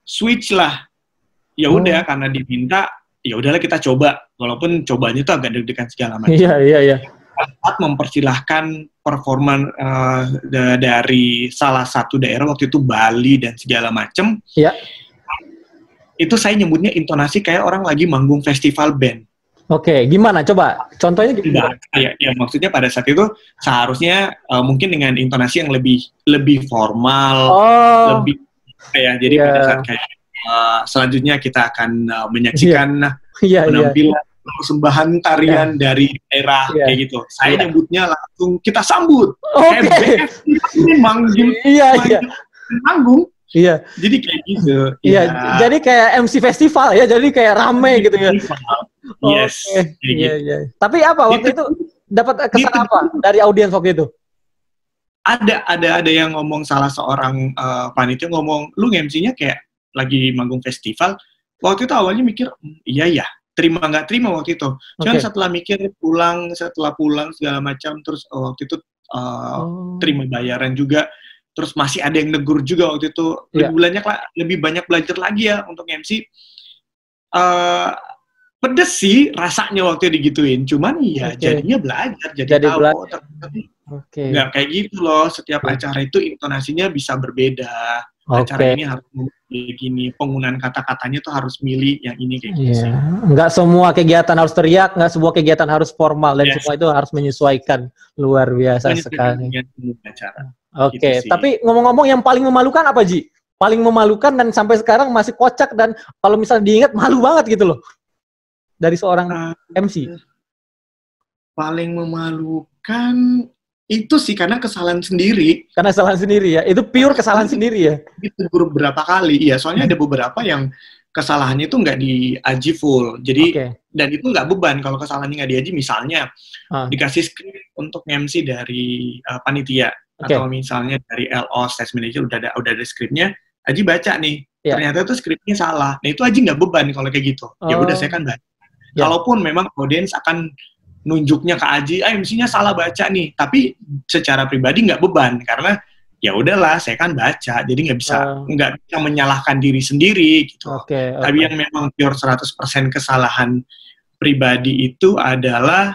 switch lah. Ya udah, karena diminta, ya udahlah kita coba. Walaupun cobanya itu agak deg-degan segala macam. Iya. Saat mempersilahkan performan dari salah satu daerah waktu itu Bali dan segala macam. Iya. Itu saya nyebutnya intonasi kayak orang lagi manggung festival band. Oke, gimana? Coba contohnya gimana? Ya, maksudnya pada saat itu seharusnya mungkin dengan intonasi yang lebih formal, lebih kayak jadi pada saat kayak selanjutnya kita akan menyaksikan penampilan persembahan tarian dari daerah kayak gitu. Saya nyebutnya langsung kita sambut. Manggung. Iya. Jadi kayak gitu. Iya. Jadi kayak MC festival ya. Jadi kayak rame gitu ya. Yes. Iya. Tapi apa waktu itu dapat kesan apa dari audiens waktu itu? Ada yang ngomong, salah seorang panitia ngomong, lu MC-nya kayak lagi manggung festival. Waktu itu awalnya mikir, iya ya. Terima nggak terima waktu itu. Cuman setelah mikir setelah pulang segala macam, terus waktu itu terima bayaran juga, terus masih ada yang negur juga waktu itu. Lebih banyak belajar lagi ya untuk MC. Pedes sih rasanya waktu digituin, cuman ya jadinya belajar, jadi tahu. Nggak kayak gitu loh, setiap acara itu intonasinya bisa berbeda. Acara ini harus begini, penggunaan kata-katanya tuh harus milih yang ini kayak gitu sih. Nggak semua kegiatan harus teriak, nggak semua kegiatan harus formal, dan semua itu harus menyesuaikan. Luar biasa sekali. Tapi ngomong-ngomong, yang paling memalukan apa, Ji? Paling memalukan dan sampai sekarang masih kocak, dan kalau misalnya diingat malu banget gitu loh dari seorang MC. Paling memalukan itu sih karena kesalahan sendiri. Karena kesalahan sendiri ya? Itu pure kesalahan sendiri ya? Ditegur beberapa kali, iya. Soalnya ada beberapa yang kesalahannya itu nggak diaji full. Jadi, dan itu nggak beban kalau kesalahannya nggak diaji. Misalnya, dikasih skrip untuk MC dari panitia. Atau misalnya dari LO, stage manager, udah ada skripnya, Aji baca nih. Ternyata itu skripnya salah. Nah, itu Aji nggak beban kalau kayak gitu. Ya udah, saya kan baca. Kalaupun memang audiens akan nunjuknya ke Aji, MC-nya salah baca nih, tapi secara pribadi nggak beban karena ya udahlah, saya kan baca, jadi nggak bisa menyalahkan diri sendiri gitu. Tapi yang memang pure 100% kesalahan pribadi itu adalah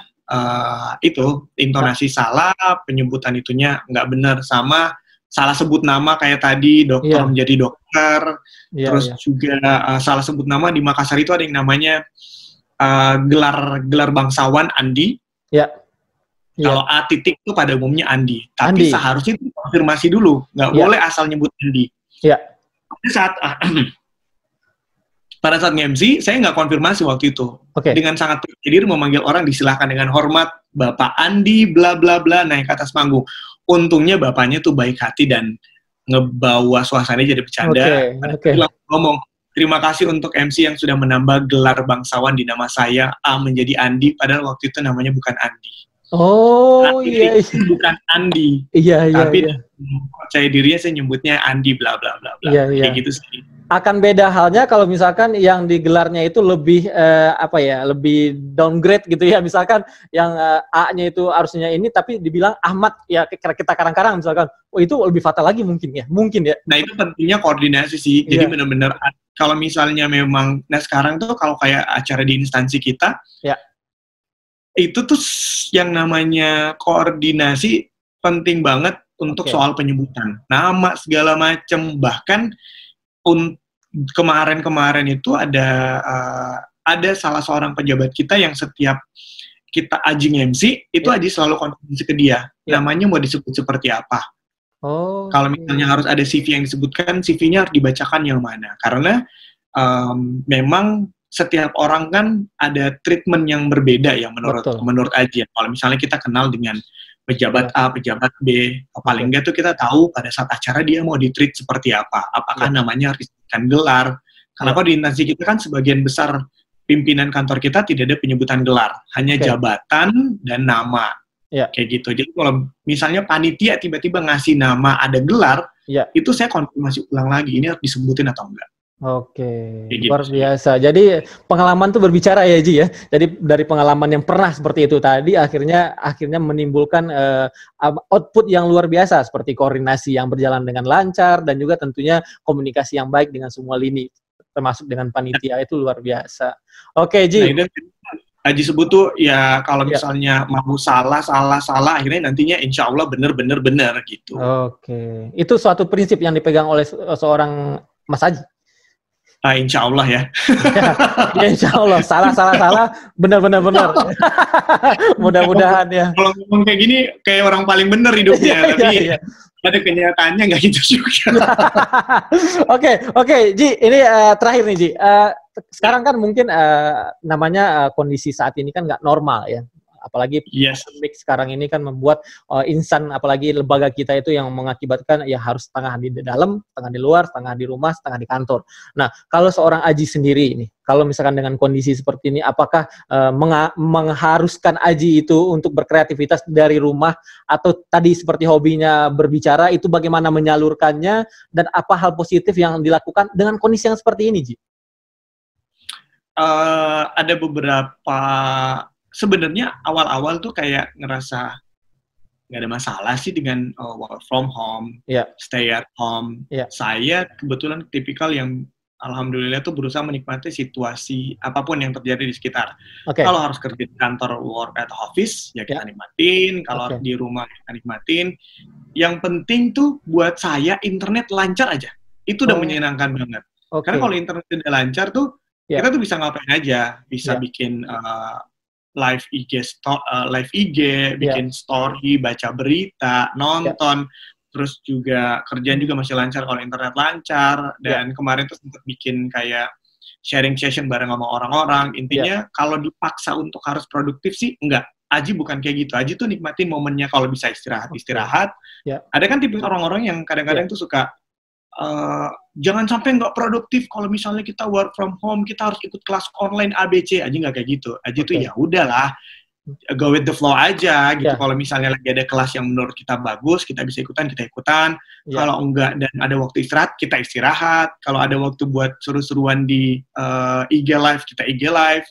itu intonasi salah, penyebutan itunya nggak benar, sama salah sebut nama kayak tadi dokter menjadi dokter, terus juga salah sebut nama. Di Makassar itu ada yang namanya gelar bangsawan Andi. Kalau A titik itu pada umumnya Andi. Tapi seharusnya itu konfirmasi dulu. Nggak boleh asal nyebut Andi. Pada saat nge-MC, saya nggak konfirmasi waktu itu. Dengan sangat percaya diri memanggil orang, disilahkan dengan hormat, Bapak Andi, bla bla bla, naik ke atas panggung. Untungnya bapaknya tuh baik hati dan ngebawa suasana jadi bercanda. Ngomong, terima kasih untuk MC yang sudah menambah gelar bangsawan di nama saya, A menjadi Andi, padahal waktu itu namanya bukan Andi. Bukan Andi. Tapi percaya dirinya saya nyebutnya Andi, bla bla bla bla. Kayak gitu sih. Akan beda halnya kalau misalkan yang digelarnya itu lebih lebih downgrade gitu ya. Misalkan yang A-nya itu harusnya ini, tapi dibilang Ahmad, ya kita karang-karang misalkan. Itu lebih fatal lagi mungkin ya. Nah, itu pentingnya koordinasi sih. Jadi benar-benar kalau misalnya memang, nah sekarang tuh kalau kayak acara di instansi kita, itu tuh yang namanya koordinasi penting banget untuk soal penyebutan nama segala macam. Bahkan kemarin itu ada salah seorang pejabat kita yang setiap kita Aji MC itu Aji selalu konfirmasi ke dia, namanya mau disebut seperti apa. Kalau misalnya harus ada CV yang disebutkan, CV-nya harus dibacakan yang mana, karena memang setiap orang kan ada treatment yang berbeda ya menurut Aji. Kalau misalnya kita kenal dengan pejabat A, pejabat B, paling enggak tuh kita tahu pada saat acara dia mau di-treat seperti apa. Apakah namanya harus disebutkan gelar? Karena kalau di instansi kita kan sebagian besar pimpinan kantor kita tidak ada penyebutan gelar, hanya jabatan dan nama. Ya. Kayak gitu. Jadi kalau misalnya panitia tiba-tiba ngasih nama ada gelar, ya. Itu saya konfirmasi ulang lagi, ini harus disebutin atau enggak. Oke, Kayak luar gitu. biasa. Jadi pengalaman tuh berbicara ya Ji ya. Jadi dari pengalaman yang pernah seperti itu tadi akhirnya menimbulkan output yang luar biasa seperti koordinasi yang berjalan dengan lancar dan juga tentunya komunikasi yang baik dengan semua lini termasuk dengan panitia itu luar biasa. Oke Ji. Nah, itu Haji sebut tuh ya kalau misalnya mau salah akhirnya nantinya insya Allah bener gitu. Oke, itu suatu prinsip yang dipegang oleh seorang Mas Haji. Insya Allah ya. Ya insya Allah salah benar. Mudah-mudahan ya. Kalau ngomong kayak gini kayak orang paling benar hidupnya, tapi ada kenyataannya nggak gitu juga. Oke, Ji, ini terakhir nih Ji. Sekarang kan mungkin namanya kondisi saat ini kan nggak normal ya. Apalagi pandemik sekarang ini kan membuat insan, apalagi lembaga kita itu yang mengakibatkan ya harus setengah di dalam, setengah di luar, setengah di rumah, setengah di kantor. Nah, kalau seorang Aji sendiri ini, kalau misalkan dengan kondisi seperti ini, apakah mengharuskan Aji itu untuk berkreativitas dari rumah atau tadi seperti hobinya berbicara, itu bagaimana menyalurkannya dan apa hal positif yang dilakukan dengan kondisi yang seperti ini, Ji? Ada beberapa. Sebenarnya awal-awal tuh kayak ngerasa nggak ada masalah sih dengan work from home, stay at home. Saya kebetulan tipikal yang alhamdulillah tuh berusaha menikmati situasi apapun yang terjadi di sekitar. Kalau harus kerja di kantor, work at office, ya kita nikmatin. Kalau di rumah, kita nikmatin. Yang penting tuh buat saya internet lancar aja. Itu udah menyenangkan banget. Karena kalau internet tidak lancar tuh, kita tuh bisa ngapain aja. Bisa bikin live IG, bikin story, baca berita, nonton, terus juga kerjaan juga masih lancar kalau internet lancar, dan kemarin tuh sempat bikin kayak sharing session bareng sama orang-orang. Intinya kalau dipaksa untuk harus produktif sih, enggak. Aji bukan kayak gitu. Aji tuh nikmatin momennya kalau bisa istirahat. Ada kan tipe orang-orang yang kadang-kadang tuh suka jangan sampai nggak produktif kalau misalnya kita work from home, kita harus ikut kelas online ABC. Aji nggak kayak gitu. Aji tuh ya udahlah, go with the flow aja gitu. Kalau misalnya lagi ada kelas yang menurut kita bagus, kita bisa ikutan, kita ikutan. Kalau enggak dan ada waktu istirahat, kita istirahat. Kalau ada waktu buat seru-seruan di IG live, kita IG live.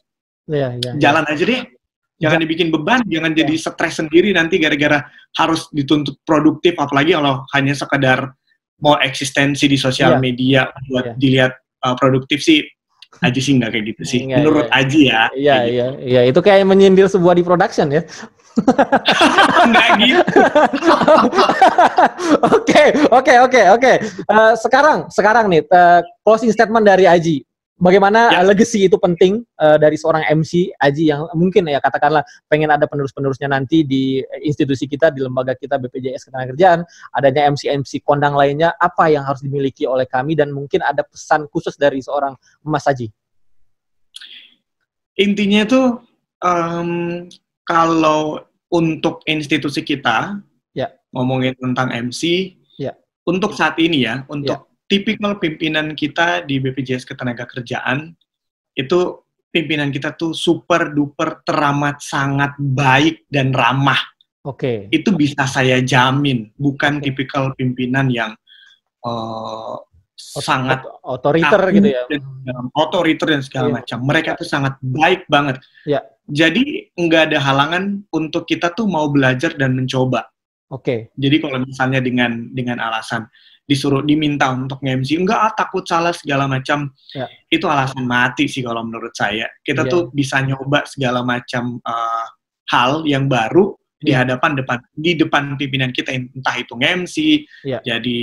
Jalan aja deh. Jangan dibikin beban, jangan jadi stres sendiri nanti gara-gara harus dituntut produktif, apalagi kalau hanya sekedar mau eksistensi di sosial media buat dilihat produktif sih. Aji sih nggak kayak gitu sih. Menurut Aji ya. Iya. Itu kayak menyindir sebuah di production ya. Nggak gitu. Oke. Sekarang nih closing statement dari Aji. Bagaimana legacy itu penting dari seorang MC Aji yang mungkin ya katakanlah pengen ada penerus-penerusnya nanti di institusi kita, di lembaga kita BPJS Ketenagakerjaan, adanya MC kondang lainnya, apa yang harus dimiliki oleh kami dan mungkin ada pesan khusus dari seorang Mas Aji? Intinya tuh kalau untuk institusi kita ngomongin tentang MC, untuk saat ini ya, untuk tipikal pimpinan kita di BPJS Ketenagakerjaan itu pimpinan kita tuh super duper teramat sangat baik dan ramah. Itu bisa saya jamin, bukan tipikal pimpinan yang sangat otoriter gitu ya. Otoriter dan segala macam. Mereka tuh sangat baik banget. Jadi nggak ada halangan untuk kita tuh mau belajar dan mencoba. Jadi kalau misalnya dengan alasan disuruh diminta untuk nge-MC, enggak takut salah segala macam, itu alasan mati sih kalau menurut saya. Kita tuh bisa nyoba segala macam hal yang baru di depan pimpinan kita, entah itu nge-MC, jadi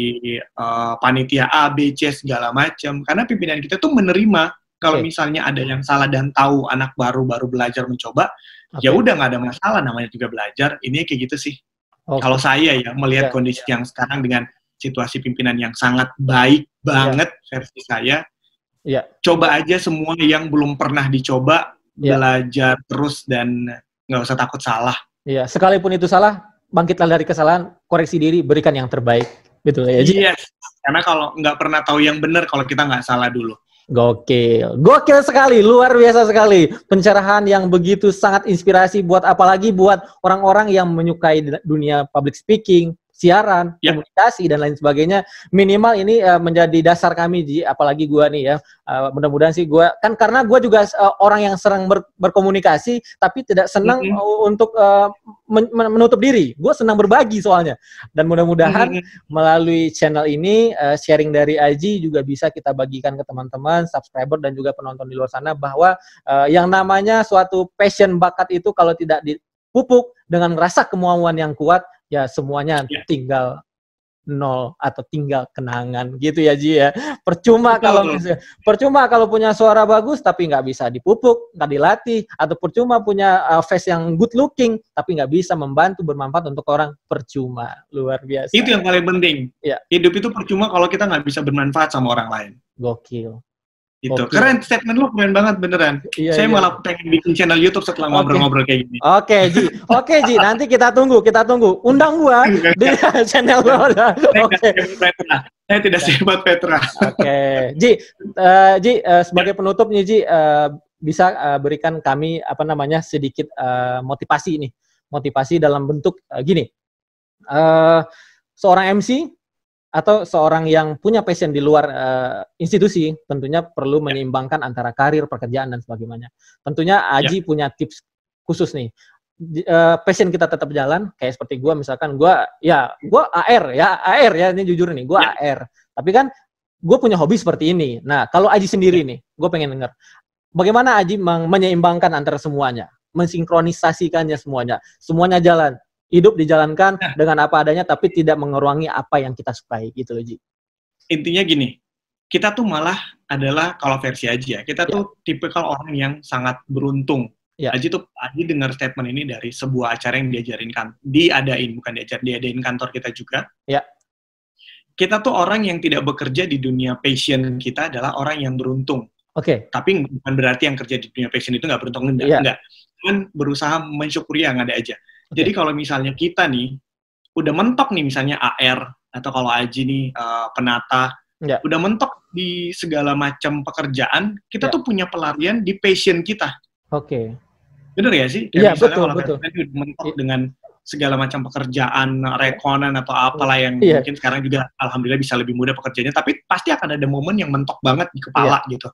panitia A, B, C segala macam. Karena pimpinan kita tuh menerima kalau misalnya ada yang salah dan tahu anak baru belajar mencoba, ya udah nggak ada masalah, namanya juga belajar. Ini kayak gitu sih. Kalau saya ya melihat kondisi yang sekarang dengan situasi pimpinan yang sangat baik banget versi saya, coba aja semua yang belum pernah dicoba, belajar terus dan nggak usah takut salah. Sekalipun itu salah, bangkitlah dari kesalahan, koreksi diri, berikan yang terbaik. Betul ya, Ji? Karena kalau nggak pernah tahu yang benar kalau kita nggak salah dulu. Gokil, gokil sekali, luar biasa sekali. Pencerahan yang begitu sangat inspirasi buat apalagi buat orang-orang yang menyukai dunia public speaking, siaran, komunikasi dan lain sebagainya. Minimal ini menjadi dasar kami, Ji, apalagi gua nih ya. Mudah-mudahan sih gua kan karena gua juga orang yang sering berkomunikasi tapi tidak senang untuk menutup diri. Gua senang berbagi soalnya. Dan mudah-mudahan melalui channel ini sharing dari Aji juga bisa kita bagikan ke teman-teman, subscriber dan juga penonton di luar sana bahwa yang namanya suatu passion bakat itu kalau tidak dipupuk dengan rasa kemauan yang kuat, ya semuanya tinggal nol atau tinggal kenangan gitu ya, Ji ya. Percuma kalau punya suara bagus tapi nggak bisa dipupuk, nggak dilatih, atau percuma punya face yang good looking tapi nggak bisa membantu bermanfaat untuk orang, percuma. Luar biasa. Itu yang paling penting. Ya. Hidup itu percuma kalau kita nggak bisa bermanfaat sama orang lain. Gokil. Itu keren, statement lu keren banget beneran. Saya malah pengen bikin channel YouTube setelah ngobrol-ngobrol kayak gini. Oke, Ji, nanti kita tunggu. Undang gua di channel gua. Saya tidak sehebat Petra. Oke, Ji, sebagai penutup nih, Ji, bisa berikan kami sedikit motivasi dalam bentuk gini. Seorang MC atau seorang yang punya passion di luar institusi tentunya perlu menyeimbangkan antara karir, pekerjaan dan sebagainya. Tentunya Aji punya tips khusus nih. Passion kita tetap jalan, kayak seperti gue misalkan gue AR ya, ini jujur nih, gue AR. Tapi kan gue punya hobi seperti ini. Nah, kalau Aji sendiri nih, gue pengen denger bagaimana Aji menyeimbangkan antara semuanya, mensinkronisasikannya semuanya jalan. Hidup dijalankan dengan apa adanya, tapi tidak mengurangi apa yang kita sukai, gitu loh, Ji. Intinya gini, kita tuh malah adalah, kalau versi Aji ya, kita tuh tipikal orang yang sangat beruntung. Aji dengar statement ini dari sebuah acara yang diadain kantor kita juga. Kita tuh orang yang tidak bekerja di dunia passion kita adalah orang yang beruntung. Tapi bukan berarti yang kerja di dunia passion itu nggak beruntung, enggak. Cuman berusaha mensyukuri yang ada aja. Jadi kalau misalnya kita nih udah mentok nih misalnya AR atau kalau Aji nih penata, udah mentok di segala macam pekerjaan, kita tuh punya pelarian di passion kita. Bener ya sih? Kayak misalnya kalau kita udah mentok dengan segala macam pekerjaan, rekonan atau apalah yang mungkin sekarang juga alhamdulillah bisa lebih mudah pekerjaannya, tapi pasti akan ada momen yang mentok banget di kepala gitu.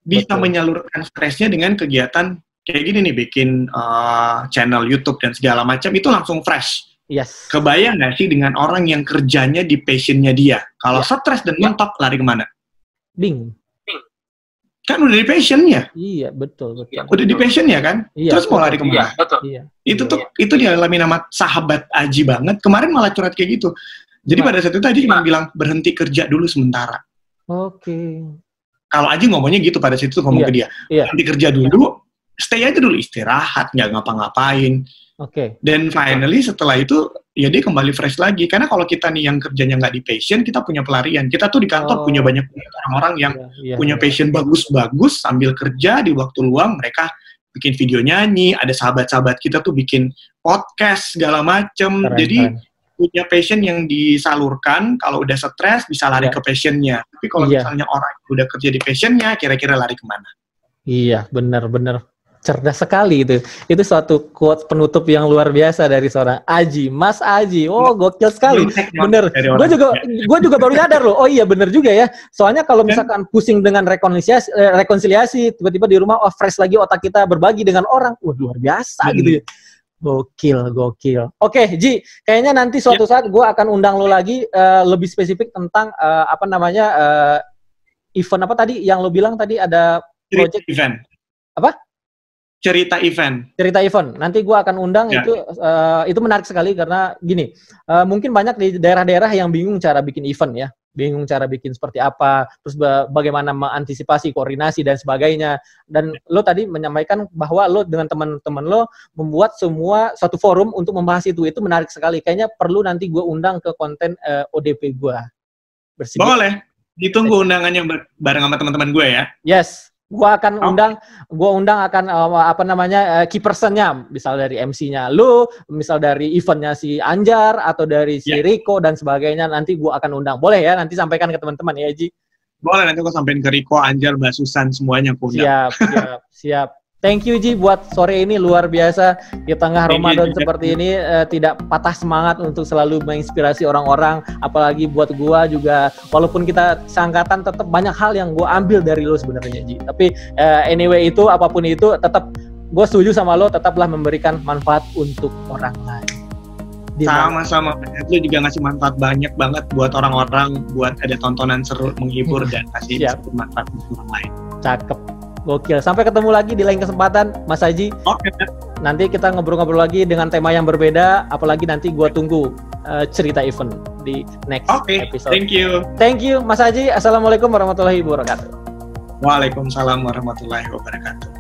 Bisa menyalurkan stresnya dengan kegiatan kayak gini nih, bikin channel YouTube dan segala macam, itu langsung fresh. Kebayang nggak sih dengan orang yang kerjanya di passionnya dia? Kalau stres dan mentok, lari kemana? Kan udah di passionnya. Iya, betul. Udah di passionnya kan? Terus mau lari kemana? Itu dialami nama sahabat Aji banget. Kemarin malah curhat kayak gitu. Jadi pada saat itu Aji cuma bilang, berhenti kerja dulu sementara. Kalau Aji ngomongnya gitu pada saat itu, ngomong ke dia. Berhenti kerja dulu, stay aja dulu, istirahat, nggak ngapa-ngapain. Dan finally setelah itu, ya dia kembali fresh lagi. Karena kalau kita nih yang kerjanya nggak di passion, kita punya pelarian. Kita tuh di kantor punya banyak orang-orang yang punya passion bagus-bagus, sambil kerja di waktu luang, mereka bikin video nyanyi, ada sahabat-sahabat kita tuh bikin podcast, segala macem. Jadi punya passion yang disalurkan, kalau udah stres bisa lari ke passionnya. Tapi kalau misalnya orang udah kerja di passionnya, kira-kira lari kemana? Iya, benar-benar. Cerdas sekali itu. Itu suatu quote penutup yang luar biasa dari seorang Aji, Mas Aji. Oh, gokil sekali. Bener. Gue juga baru nyadar loh. Oh iya, bener juga ya. Soalnya kalau misalkan pusing dengan rekonsiliasi, tiba-tiba di rumah fresh lagi otak kita berbagi dengan orang. Wah, luar biasa gitu ya. Gokil. Oke, Ji, kayaknya nanti suatu saat gue akan undang lo lagi lebih spesifik tentang event apa tadi yang lo bilang tadi ada project event. Apa? Cerita event. Nanti gue akan undang itu menarik sekali karena gini, mungkin banyak di daerah-daerah yang bingung cara bikin event ya, bingung cara bikin seperti apa, terus bagaimana mengantisipasi, koordinasi dan sebagainya. Dan lo tadi menyampaikan bahwa lo dengan teman-teman lo membuat suatu forum untuk membahas itu menarik sekali. Kayaknya perlu nanti gue undang ke konten ODP gue. Boleh, ditunggu undangannya bareng sama teman-teman gue ya. Yes. Gua undang akan key personnya, misal dari MC-nya lu, misal dari eventnya si Anjar atau dari si Rico dan sebagainya, nanti gua akan undang. Boleh ya, nanti sampaikan ke teman-teman ya, Ji. Boleh, nanti aku sampein ke Riko, Anjar, Mbak Susan, semuanya aku undang. Siap. Thank you Ji buat sore ini, luar biasa di tengah Ramadan seperti ini, tidak patah semangat untuk selalu menginspirasi orang-orang, apalagi buat gua juga, walaupun kita seangkatan tetap banyak hal yang gua ambil dari lo sebenarnya Ji. Tapi anyway itu apapun itu tetap gua setuju sama lo, tetaplah memberikan manfaat untuk orang lain. Sama-sama, lu juga ngasih manfaat banyak banget buat orang-orang, buat ada tontonan seru, menghibur dan kasih manfaat untuk orang lain. Cakep. Gokil. Sampai ketemu lagi di lain kesempatan, Mas Haji. Oke. Nanti kita ngobrol-ngobrol lagi dengan tema yang berbeda, apalagi nanti gua tunggu cerita event di next episode. Thank you, Mas Haji. Assalamualaikum warahmatullahi wabarakatuh. Waalaikumsalam warahmatullahi wabarakatuh.